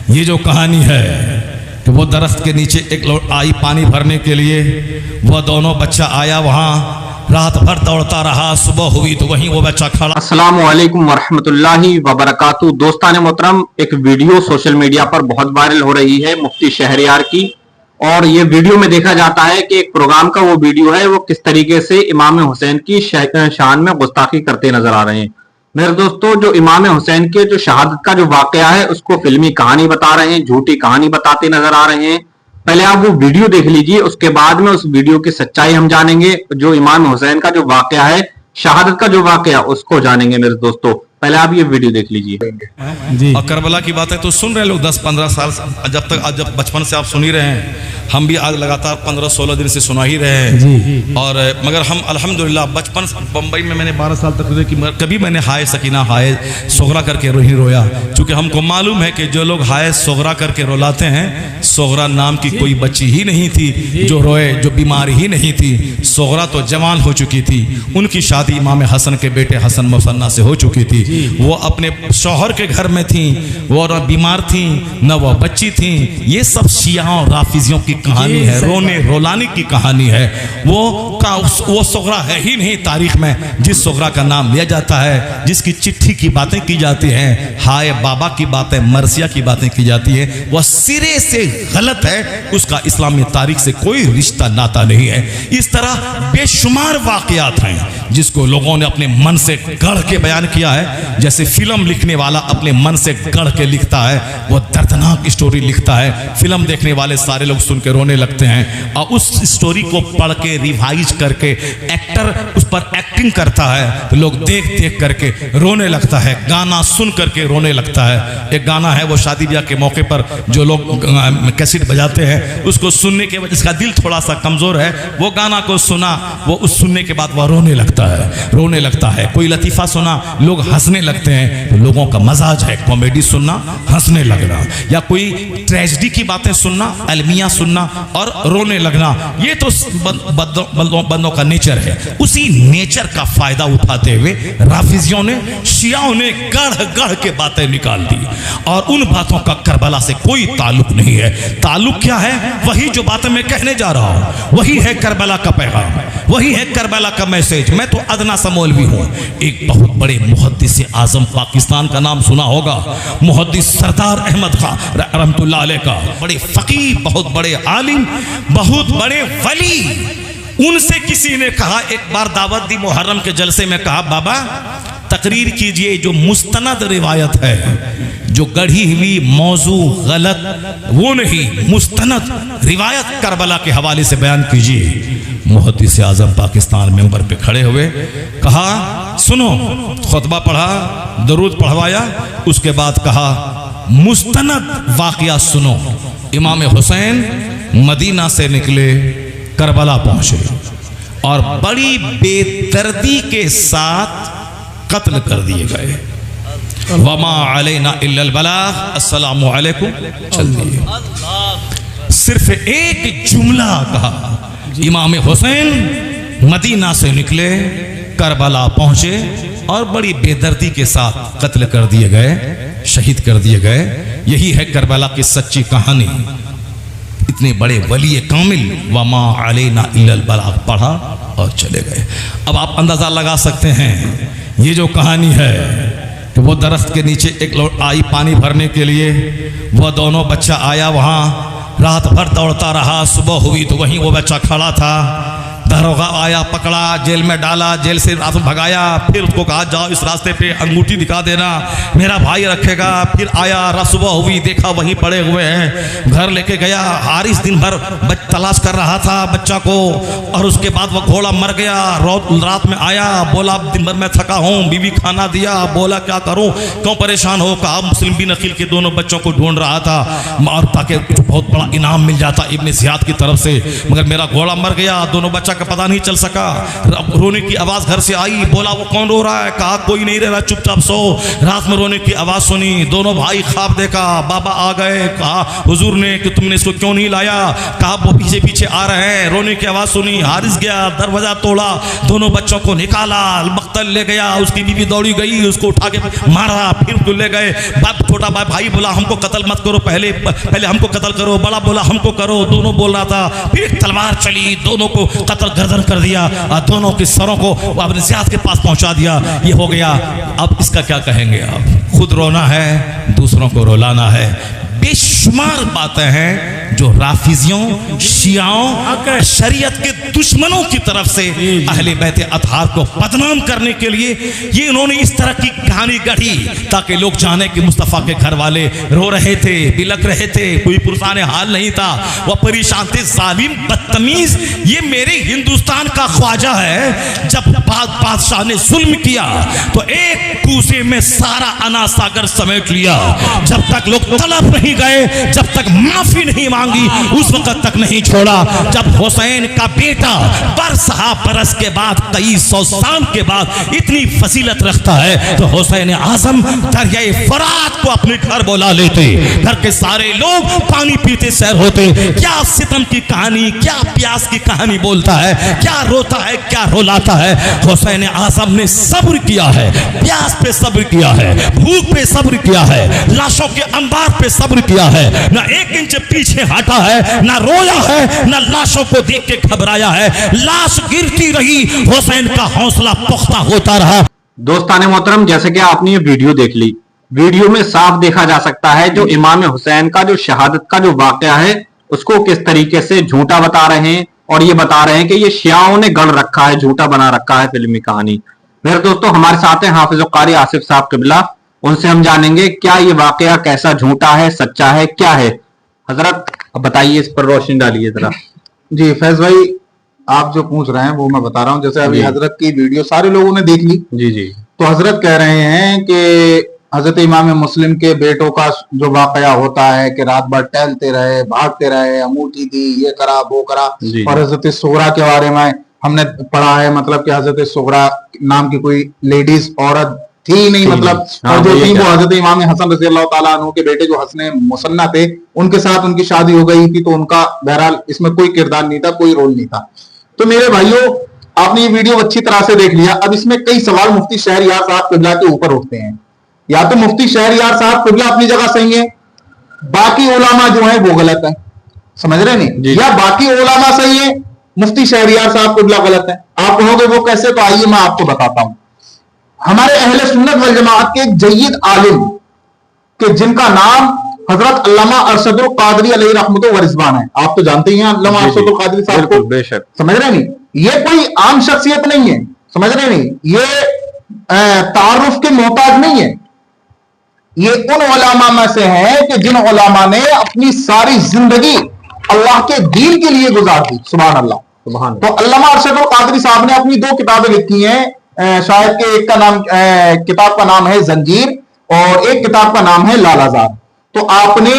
یہ جو کہانی ہے کہ وہ درخت کے نیچے ایک لوٹ آئی پانی بھرنے کے لیے، وہ دونوں بچہ آیا وہاں، رات بھر دوڑتا رہا، صبح ہوئی تو وہیں وہ بچہ کھڑا۔ السلام علیکم ورحمۃ اللہ وبرکاتہ۔ دوستان محترم، ایک ویڈیو سوشل میڈیا پر بہت وائرل ہو رہی ہے مفتی شہریار کی، اور یہ ویڈیو میں دیکھا جاتا ہے کہ ایک پروگرام کا وہ ویڈیو ہے، وہ کس طریقے سے امام حسین کی شان میں گستاخی کرتے نظر آ رہے ہیں۔ میرے دوستو، جو امام حسین کے جو شہادت کا جو واقعہ ہے اس کو فلمی کہانی بتا رہے ہیں، جھوٹی کہانی بتاتے نظر آ رہے ہیں۔ پہلے آپ وہ ویڈیو دیکھ لیجئے، اس کے بعد میں اس ویڈیو کی سچائی ہم جانیں گے۔ جو امام حسین کا جو واقعہ ہے، شہادت کا جو واقعہ، اس کو جانیں گے میرے دوستو۔ پہلے آپ یہ ویڈیو دیکھ لیجئے۔ اور کربلا کی باتیں تو سن رہے ہیں لوگ 10-15 سال، جب بچپن سے آپ سن ہی رہے ہیں، ہم بھی آج لگاتار 15-16 دن سے سنا ہی رہے ہیں۔ اور مگر ہم الحمدللہ بچپن بمبئی میں نے 12 سال تک گزرے کہ کبھی میں نے ہائے سکینہ ہائے صغرا کر کے نہیں رویا، چونکہ ہم کو معلوم ہے کہ جو لوگ ہائے صغرا کر کے رولاتے ہیں، صغرا نام کی کوئی بچی ہی نہیں تھی جو روئے، جو بیمار ہی نہیں تھی۔ صغرا تو جوان ہو چکی تھی، ان کی شادی امام حسن کے بیٹے حسن مثنیٰ سے ہو چکی تھی، وہ اپنے شوہر کے گھر میں تھیں، وہ نہ بیمار تھیں نہ وہ بچی تھیں۔ یہ سب شیعہ اور رافضیوں کی کہانی ہے، رونے رولانے کی کہانی ہے۔ وہ صغرا ہے ہی نہیں تاریخ میں جس صغرا کا نام لیا جاتا ہے، جس کی چٹھی کی باتیں کی جاتی ہیں، ہائے بابا کی باتیں، مرثیہ کی باتیں کی جاتی ہیں، وہ سرے سے غلط ہے، اس کا اسلامی تاریخ سے کوئی رشتہ ناتا نہیں ہے۔ اس طرح بے شمار واقعات ہیں جس کو لوگوں نے اپنے من سے گڑھ کے بیان کیا ہے، جیسے فلم لکھنے والا اپنے من سے گڑھ کے لکھتا ہے، وہ دردناک اسٹوری لکھتا ہے، فلم دیکھنے والے سارے لوگ سن کے رونے لگتے ہیں، اور اس اسٹوری کو پڑھ کے ریوائز کر کے ایکٹر اس پر ایکٹنگ کرتا ہے تو لوگ دیکھ دیکھ کر کے رونے لگتا ہے، گانا سن کر کے رونے لگتا ہے۔ ایک گانا ہے وہ شادی بیاہ کے موقع پر جو لوگ کیسٹ بجاتے ہیں، اس کو سننے کے بعد جس کا دل تھوڑا سا کمزور ہے، وہ گانا کو سنا، وہ اس سننے کے بعد وہ رونے لگتا ہے۔ کوئی لطیفہ سنا، لوگ ہنسنے لگتے ہیں، تو لوگوں کا مزاج ہے کامیڈی سننا، ہنسنے لگنا، یا کوئی ٹریجڈی کی باتیں سننا، المیہ سننا اور رونے لگنا، یہ تو بندوں کا نیچر ہے۔ اسی نیچر کا فائدہ اٹھاتے ہوئے رافضیوں نے، شیعوں نے گڑھ کے باتیں نکال دی، اور ان باتوں کا کربلا سے کوئی تعلق نہیں ہے۔ تعلق کیا ہے؟ وہی جو باتیں میں کہنے جا رہا ہوں، وہی ہے کربلا کا پیغام، وہی ہے کربلا کا میسج۔ میں تو ادنا سا مولوی ہوں، ایک بہت بڑے محدث اعظم پاکستان کا نام سنا ہوگا، محدث سردار احمد خان رحمت اللہ علیہ کا، بڑے فقیہ، بہت بڑے عالم، بہت بڑے ولی۔ ان سے کسی نے کہا، ایک بار دعوت دی محرم کے جلسے میں، کہا بابا تقریر کیجئے، جو مستند روایت ہے، جو گڑھی ہوئی موضوع غلط وہ نہیں، مستند روایت کربلا کے حوالے سے بیان کیجئے۔ محدث اعظم پاکستان ممبر پہ کھڑے ہوئے، کہا سنو، خطبہ پڑھا، درود پڑھوایا، اس کے بعد کہا مستند واقعہ سنو۔ امام حسین مدینہ سے نکلے، کربلا پہنچے، اور بڑی بے دردی کے ساتھ قتل کر دیے گئے۔ وما علینا الا البلاغ، السلام علیکم، چل دیے۔ صرف ایک جملہ کہا، امام حسین مدینہ سے نکلے، کربلا پہنچے، اور بڑی بے دردی کے ساتھ قتل کر دیے گئے، شہید کر دیے گئے۔ یہی ہے کربلا کی سچی کہانی۔ اتنے بڑے ولی کامل، وما علینا الا البلاغ پڑھا اور چلے گئے۔ اب آپ اندازہ لگا سکتے ہیں، یہ جو کہانی ہے کہ وہ درخت کے نیچے ایک لوٹ آئی پانی بھرنے کے لیے، وہ دونوں بچہ آیا وہاں، رات بھر دوڑتا رہا، صبح ہوئی تو وہیں وہ بچہ کھڑا تھا۔ داروغہ آیا، پکڑا، جیل میں ڈالا، جیل سے رات بھگایا، پھر اس کو کہا جاؤ اس راستے پہ انگوٹھی دکھا دینا، میرا بھائی رکھے گا۔ پھر آیا، صبح ہوئی، دیکھا وہیں پڑے ہوئے ہیں، گھر لے کے گیا۔ حارث دن بھر تلاش کر رہا تھا بچہ کو، اور اس کے بعد وہ گھوڑا مر گیا۔ رات میں آیا، بولا دن بھر میں تھکا ہوں، بیوی کھانا دیا، بولا کیا کروں، کیوں پریشان ہو؟ کہا مسلم بن عقیل کے دونوں بچوں کو ڈھونڈ رہا تھا، اور تاکہ بہت بڑا انعام مل جاتا ابن زیاد کی طرف سے، مگر میرا گھوڑا مر گیا، دونوں بچہ बच्चा का पता नहीं चल सका। रोने की आवाज घर से आई, बोला वो कौन रो रहा है? कहा कोई नहीं रह रहा, चुपचाप सो। रात में रोने की आवाज सुनी, दोनों भाई ख्वाब देखा, बाबा आ गए। कहा हुजूर ने कि तुमने इसको क्यों नहीं लाया? कहा वो पीछे पीछे आ रहे हैं। रोने की आवाज सुनी, हारिस गया, दरवाजा तोड़ा, दोनों बच्चों को निकाला, मक्तल ले गया। उसकी बीवी दौड़ी गई, उसको उठा के मारा, फिर ले गए। बाप छोटा भाई बोला हमको कत्ल मत करो, पहले हमको कत्ल करो। बड़ा बोला हमको करो, दोनों बोल रहा था। फिर एक तलवार चली, दोनों को कत्ल गर्दन कर दिया और दोनों के सरों को अपने ज़ियाद के पास पहुंचा दिया। ये हो गया। अब इसका क्या कहेंगे आप? खुद रोना है, दूसरों को रुलाना है। बेशुमार बातें हैं जो राफिजियों, शियाओं, शरीयत के दुश्मनों की तरफ से अहले बैत अतहार को बदनाम करने के लिए ये इन्होंने इस तरह की कहानी गढ़ी ताकि लोग जाने कि मुस्तफ़ा के घर वाले रो रहे थे, बिलक रहे थे, कोई पुरसान हाल नहीं था, वह परेशान थे। जालिम, बदतमीज, ये मेरे हिंदुस्तान का ख्वाजा है। जब बादशाह ने जुल्म किया तो एक कूजे में सारा अना सागर समेट लिया। जब तक लोग तलब नहीं गए, जब तक माफी नहीं मांगी, उस वक्त तक नहीं छोड़ा। जब हुसैन का बेटा बरसहा बरस के बाद, 2300 साल के बाद इतनी फजीलत रखता है तो हुसैन आजम दरियाए फरात को अपने घर बुला लेते, घर के सारे लोग पानी पीते सैर होते। क्या सितम की कहानी, क्या प्यास की कहानी बोलता है, क्या रोता है, क्या रुलाता है। हुसैन आजम ने सब्र किया है, प्यास पे सब्र किया है, भूख पे सब्र किया है, लाशों के अंबार पे सब्र किया है। ना एक इंच पीछे हटा है, ना रोया है, ना लाशों को देख के घबराया है। लाश गिरती रही, हुसैन का हौसला पुख्ता होता रहा। दोस्ताने मोहतरम, जैसे कि आपने ये वीडियो देख ली, वीडियो में साफ देखा जा सकता है जो इमाम हुसैन का जो शहादत का जो वाकया है उसको किस तरीके से झूठा बता रहे हैं, और ये बता रहे हैं कि ये शियाओं ने गढ़ रखा है, झूठा बना रखा है फिल्मी कहानी। मेरे दोस्तों, हमारे साथ हैं हाफिज कारी आसिफ साहब किबला, उनसे हम जानेंगे क्या ये वाकया कैसा झूठा है, सच्चा है, क्या है। हजरत अब बताइए, इस पर रोशनी डालिए जरा। जी फैज भाई, आप जो पूछ रहे हैं वो मैं बता रहा हूँ। जैसे अभी हजरत की वीडियो सारे लोगों ने देख ली। जी जी। तो हजरत कह रहे हैं कि हजरत इमाम मुस्लिम के बेटों का जो वाकया होता है कि रात भर टहलते रहे, भागते रहे, अंगूठी दी, ये करा वो करा। और हजरत सुगरा के बारे में हमने पढ़ा है, मतलब कि हजरत सुगरा नाम की कोई लेडीज औरत थी नहीं, मतलब और जो थी वो हजरत इमाम हसन रज़ी अल्लाह ताला अन्हु के बेटे जो हसन मुसन्ना थे, उनके साथ उनकी शादी हो गई थी। तो उनका बहरहाल इसमें कोई किरदार नहीं था, कोई रोल नहीं था। तो मेरे भाइयों, आपने ये वीडियो अच्छी तरह से देख लिया। अब इसमें कई सवाल मुफ्ती शहरयार साहब किबला के ऊपर उठते हैं। या तो मुफ्ती शहरयार साहब किबला अपनी जगह सही है, बाकी उलामा जो है वो गलत है, समझ रहे नहीं, या बाकी उलामा सही है, मुफ्ती शहरयार साहब किबला गलत है। आप कहोगे वो कैसे? तो आइए मैं आपको बताता हूं। हमारे अहले सुन्नत वल जमात के एक जय्यद आलिम के जिनका नाम हजरत अल्लामा अरशदुल कादरी अलैहि रहमतुल्लाह व रिज़वान है। आप तो जानते ही हैं अल्लामा अरशदुल कादरी साहब को, बेशक। समझ समझ रहे नहीं, ये कोई आम शख्सियत नहीं है, समझ रहे नहीं, ये तारुफ के मोहताज नहीं है। ये उन उलामा में से है कि जिन उलामा ने अपनी सारी जिंदगी अल्लाह के दीन के लिए गुजार दी। सुभान अल्लाह, सुभान। तो अल्लामा अरशदुल कादरी साहब ने अपनी 2 किताबें लिखी हैं। शायद के एक का नाम किताब का नाम है जंजीर और एक किताब का नाम है लालाजार। तो आपने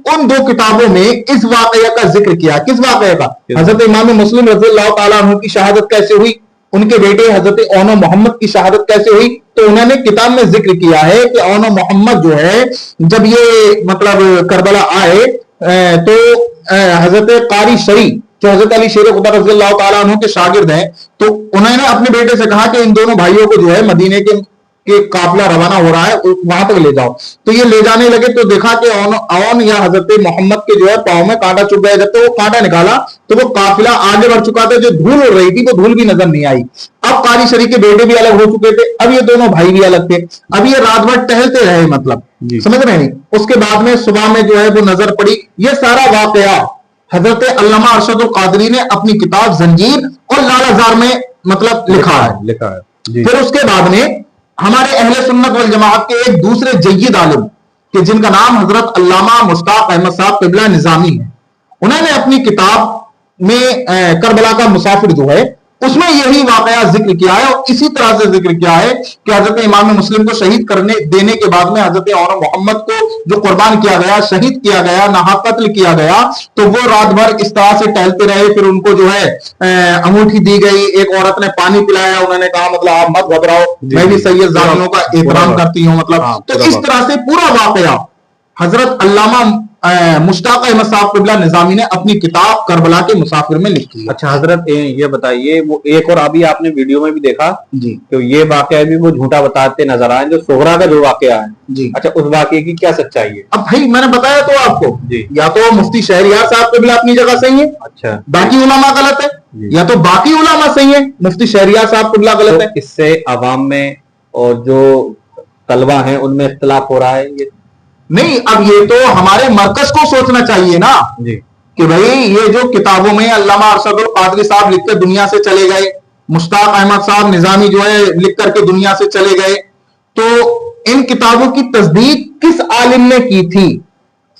उन 2 किताबों में इस वाकया का जिक्र किया। किस वाकया का? हजरत इमाम मुस्लिम रज़ियल्लाहु ताला अन्हु की शहादत कैसे हुई, उनके बेटे हजरत ओनो मोहम्मद की शहादत कैसे हुई। तो उन्होंने किताब में जिक्र किया है कि ओनो मोहम्मद जो है, जब ये मतलब करबला आए तो हजरत कारी शरी जो हजरत अली शेर खुदा रज़ियल्लाहु ताला अन्हु के शागिर्द हैं, तो उन्होंने अपने बेटे से कहा कि इन दोनों भाइयों को जो है मदीने के काफिला रवाना हो रहा है, वहां तक ले जाओ। तो ये ले जाने लगे तो देखा कि औन या हजरत मोहम्मद के जो है पांव में कांटा चुभ गया। जब तो वो कांटा निकाला तो वो काफिला आगे बढ़ चुका था, जो धूल उड़ रही थी वो धूल भी नजर नहीं आई। अब कारी शरीफ के बेटे भी अलग हो चुके थे, अब ये दोनों भाई भी अलग थे। अब ये रात भर टहलते रहे, मतलब समझ रहे नहीं। उसके बाद में सुबह में जो है वो नजर पड़ी। ये सारा वाकया हजरत अल्लामा अरशदुल कादरी ने अपनी किताब जंजीर और लालाजार में मतलब लिखा है। फिर उसके बाद में हमारे अहले सुन्नत वल जमात के एक दूसरे जय्यद आलिम कि जिनका नाम हजरत अल्लामा मुश्ताक अहमद साहब किबला निजामी है, उन्होंने अपनी किताब में करबला का मुसाफिर जो है उसमें यही वाकया जिक्र किया है और इसी तरह से जिक्र किया है कि हजरत इमाम मुस्लिम को शहीद करने देने के बाद में हजरत और मोहम्मद को जो कुर्बान किया गया, शहीद किया गया, नाहक कत्ल किया गया, तो वो रात भर इस तरह से टहलते रहे। फिर उनको जो है अंगूठी दी गई, एक औरत ने पानी पिलाया, उन्होंने कहा मतलब आप मत घबराओ, मैं भी सैयद जालिमों का एहतराम करती हूँ, मतलब। तो इस तरह से पूरा वाकया हजरत अल्लामा मुश्ताक अहमद साहब क़िबला निज़ामी ने अपनी किताब करबला के मुसाफिर में लिखी है। अच्छा हजरत, ये बताइए, वो एक और अभी आपने वीडियो में भी देखा जी तो ये वाकया भी वो झूठा बताते नजर आए, जो सोहरा का जो वाकया है जी। अच्छा, उस वाकये की क्या सच्चाई है? अब भाई मैंने बताया तो आपको जी, या तो मुफ्ती शहरियार साहब क़िबला अपनी जगह सही है, अच्छा, बाकी उलमा गलत है, या तो बाकी उलमा सही है, मुफ्ती शहरियार साहब क़िबला गलत है। इससे अवाम में और जो तलबा हैं उनमें इख्तिलाफ हो रहा है ये नहीं, अब ये तो हमारे मरकज को सोचना चाहिए ना जी, कि भाई ये जो किताबों में अल्लामा अरशदुल कादरी साहब लिखकर दुनिया से चले गए, मुश्ताक अहमद साहब निजामी जो है लिख करके दुनिया से चले गए, तो इन किताबों की तस्दीक किस आलिम ने की थी?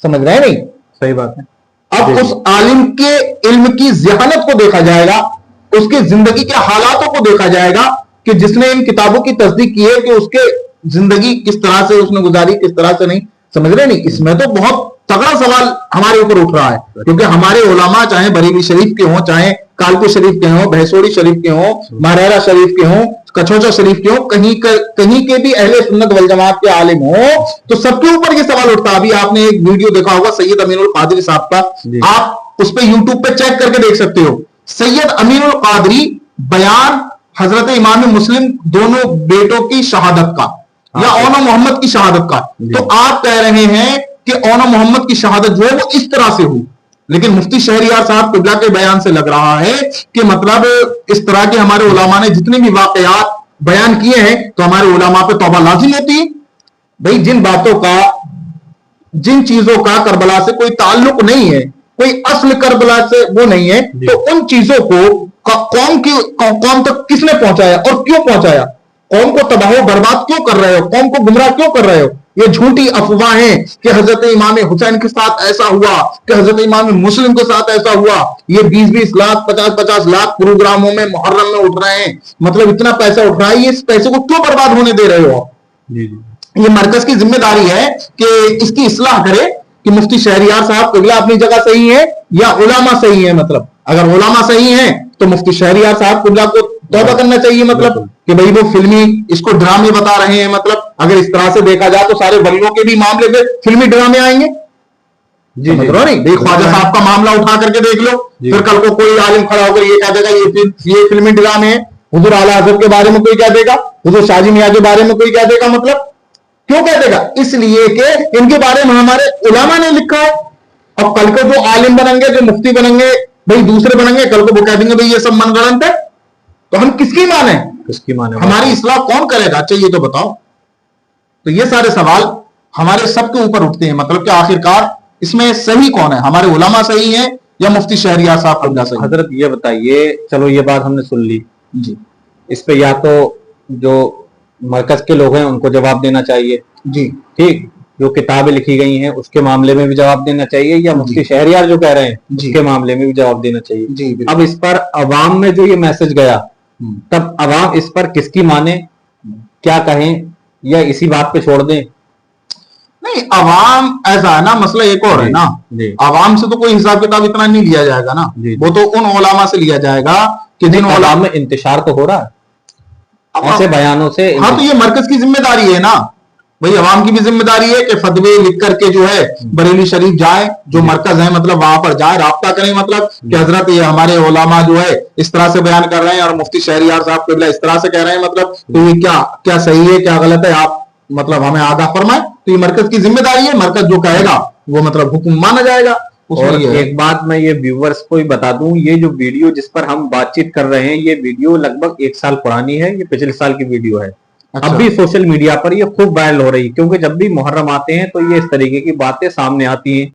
समझ रहे नहीं? सही बात है। अब उस आलिम के इल्म की ज़हानत को देखा जाएगा, उसके जिंदगी के हालातों को देखा जाएगा कि जिसने इन किताबों की तस्दीक की है कि उसके जिंदगी किस तरह से उसने गुजारी, किस तरह से नहीं। समझ रहे नहीं? इसमें तो बहुत तगड़ा सवाल हमारे ऊपर उठ रहा है, क्योंकि हमारे उलमा चाहे बरेली शरीफ के हों, चाहे कालपुर शरीफ के हों, भैंसोड़ी शरीफ के हों, महरारा शरीफ के हों, कछोचा शरीफ के हों, कहीं के भी अहले सुन्नत वल जमात के आलिम हो, तो सबके ऊपर ये सवाल उठता है। अभी आपने एक वीडियो देखा होगा सैयद अमीनुल कादरी साहब का, आप उस पे यूट्यूब पे चेक करके देख सकते हो। सैयद अमीनुल कादरी बयान हजरत इमाम मुस्लिम दोनों बेटों की शहादत का या ओनो मोहम्मद की शहादत का, तो आप कह रहे हैं कि ओनो मोहम्मद की शहादत जो है वो इस तरह से हुई, लेकिन मुफ्ती शहरियार साहब क़िबला के बयान से लग रहा है कि मतलब इस तरह के हमारे उलमा ने जितने भी वाकयात बयान किए हैं तो हमारे उलमा पे तौबा लाजिम होती है। भाई जिन बातों का, जिन चीजों का करबला से कोई ताल्लुक नहीं है, कोई असल करबला से वो नहीं है, तो उन चीजों को कौम तक किसने पहुंचाया और क्यों पहुंचाया? कौम को तबाह बर्बाद क्यों कर रहे हो? कौम को गुमराह क्यों कर रहे हो? ये झूठी अफवाहें कि हजरत इमाम हुसैन के साथ ऐसा हुआ, कि हजरत इमाम मुस्लिम के साथ ऐसा हुआ, ये 20-20 लाख 50-50 लाख प्रोग्रामों में मुहर्रम में उठ रहे हैं, मतलब इतना पैसा उठ रहा है, ये इस पैसे को क्यों बर्बाद होने दे रहे हो? ये मरकज की जिम्मेदारी है कि इसकी इस्लाह करे कि मुफ्ती शहरियार साहब क़िबला अपनी जगह सही है या उलमा सही है। मतलब अगर उलमा सही है तो मुफ्ती शहरियार साहब क़िबला को तौबा करना चाहिए, मतलब कि भाई वो फिल्मी इसको ड्रामे बता रहे हैं। मतलब अगर इस तरह से देखा जाए तो सारे वलियों के भी मामले में फिल्मी ड्रामे आएंगे। जी नहीं, भाई ख्वाजा साहब का मामला उठा करके देख लो, फिर कल को कोई आलिम खड़ा होकर ये कह देगा ये फिल्मी ड्रामे है। हुजूर आला हज़रत के बारे में कोई कह देगा, हुजूर शाजी मियां के बारे में कोई कह देगा। मतलब क्यों कह देगा? इसलिए कि इनके बारे में हमारे उलमा ने लिखा है। अब कल को जो आलिम बनेंगे, जो मुफ्ती बनेंगे, भाई दूसरे बनेंगे, कल को वो कह देंगे भाई ये सब मनगढ़ंत है, तो हम किसकी माने? किसकी माने? हमारी इस्लाह कौन करेगा? अच्छा ये तो बताओ। तो ये सारे सवाल हमारे सबके ऊपर उठते हैं, मतलब कि आखिरकार इसमें सही कौन है? हमारे उलमा सही है या मुफ्ती शहरियार साहब क़िबला सही? हजरत ये बताइए, चलो ये बात हमने सुन ली जी, इस पे या तो जो मरकज के लोग हैं उनको जवाब देना चाहिए जी, ठीक, जो किताबें लिखी गई हैं उसके मामले में भी जवाब देना चाहिए, या मुफ्ती शहरियार जो कह रहे हैं उसके मामले में भी जवाब देना चाहिए जी। अब इस पर अवाम में जो ये मैसेज गया, तब अवाम इस पर किसकी माने, क्या कहें, या इसी बात पे छोड़ दें? नहीं, अवाम ऐसा है ना, मसला एक और है ना, अवाम से तो कोई हिसाब किताब इतना नहीं लिया जाएगा ना, वो तो उन उलमा से लिया जाएगा कि जिन उलमा में इंतशार तो हो रहा है ऐसे बयानों से। हाँ, तो ये मरकज की जिम्मेदारी है ना भाई, अवाम की भी जिम्मेदारी है कि फतवे लिख करके जो है बरेली शरीफ जाए, जो मरकज है मतलब वहां पर जाए, राब्ता करें, मतलब कि हजरत ये हमारे उलमा जो है इस तरह से बयान कर रहे हैं और मुफ्ती शहरियार साहब क़िबला इस तरह से कह रहे हैं, मतलब तो ये क्या सही है क्या गलत है, आप मतलब हमें आगाह फरमाए। तो ये मरकज की जिम्मेदारी है, मरकज जो कहेगा वो मतलब हुक्म माना जाएगा। और एक बात मैं ये व्यूवर्स को ही बता दूं, ये जो वीडियो जिस पर हम बातचीत कर रहे हैं, ये वीडियो लगभग 1 साल पुरानी है, ये पिछले साल की वीडियो है। अच्छा। अब भी सोशल मीडिया पर ये खूब वायरल हो रही है, क्योंकि जब भी मुहर्रम आते हैं तो ये इस तरीके की बातें सामने आती हैं।